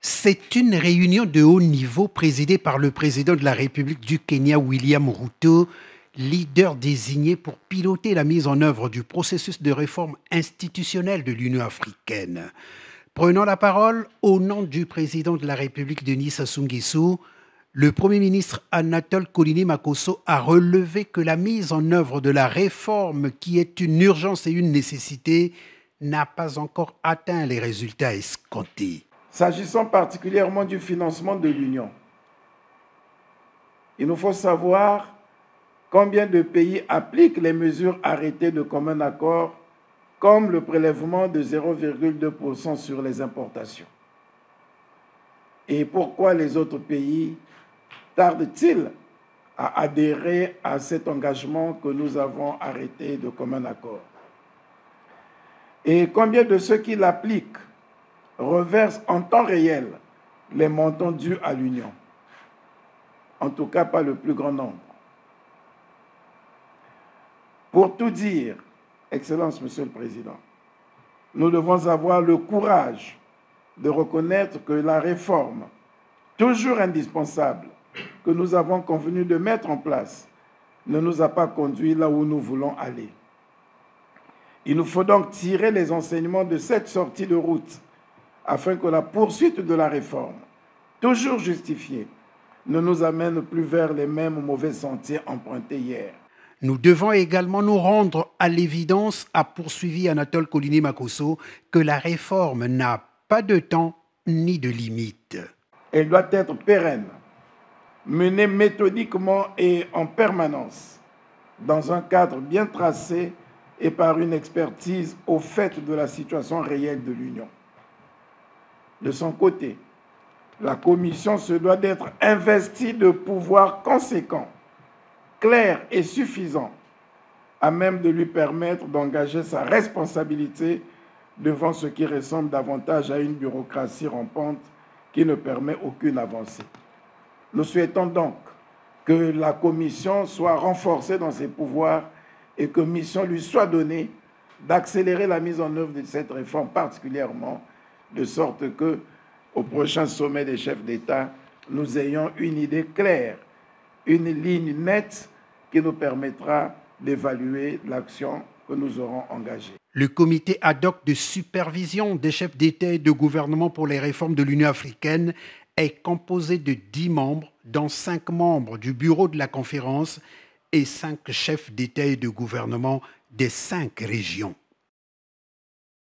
C'est une réunion de haut niveau présidée par le président de la République du Kenya, William Ruto, leader désigné pour piloter la mise en œuvre du processus de réforme institutionnelle de l'Union africaine. Prenant la parole au nom du président de la République, Denis Sassou Nguesso, le Premier ministre Anatole Kolini Makosso a relevé que la mise en œuvre de la réforme, qui est une urgence et une nécessité, n'a pas encore atteint les résultats escomptés. S'agissant particulièrement du financement de l'Union, il nous faut savoir combien de pays appliquent les mesures arrêtées de commun accord, comme le prélèvement de 0,2% sur les importations. Et pourquoi les autres pays tardent-ils à adhérer à cet engagement que nous avons arrêté de commun accord? Et combien de ceux qui l'appliquent reversent en temps réel les montants dus à l'Union? En tout cas, pas le plus grand nombre. Pour tout dire, Excellence, Monsieur le Président, nous devons avoir le courage de reconnaître que la réforme, toujours indispensable, que nous avons convenu de mettre en place, ne nous a pas conduits là où nous voulons aller. Il nous faut donc tirer les enseignements de cette sortie de route afin que la poursuite de la réforme, toujours justifiée, ne nous amène plus vers les mêmes mauvais sentiers empruntés hier. Nous devons également nous rendre à l'évidence, a poursuivi Anatole Kolini Makosso, que la réforme n'a pas de temps ni de limite. Elle doit être pérenne, menée méthodiquement et en permanence, dans un cadre bien tracé et par une expertise au fait de la situation réelle de l'Union. De son côté, la Commission se doit d'être investie de pouvoirs conséquents, clairs et suffisants, à même de lui permettre d'engager sa responsabilité devant ce qui ressemble davantage à une bureaucratie rampante qui ne permet aucune avancée. Nous souhaitons donc que la Commission soit renforcée dans ses pouvoirs et que mission lui soit donnée d'accélérer la mise en œuvre de cette réforme particulièrement, de sorte que, au prochain sommet des chefs d'État, nous ayons une idée claire, une ligne nette qui nous permettra d'évaluer l'action que nous aurons engagée. Le comité ad hoc de supervision des chefs d'État et de gouvernement pour les réformes de l'Union africaine est composé de 10 membres, dont 5 membres du bureau de la conférence et 5 chefs d'État et de gouvernement des 5 régions.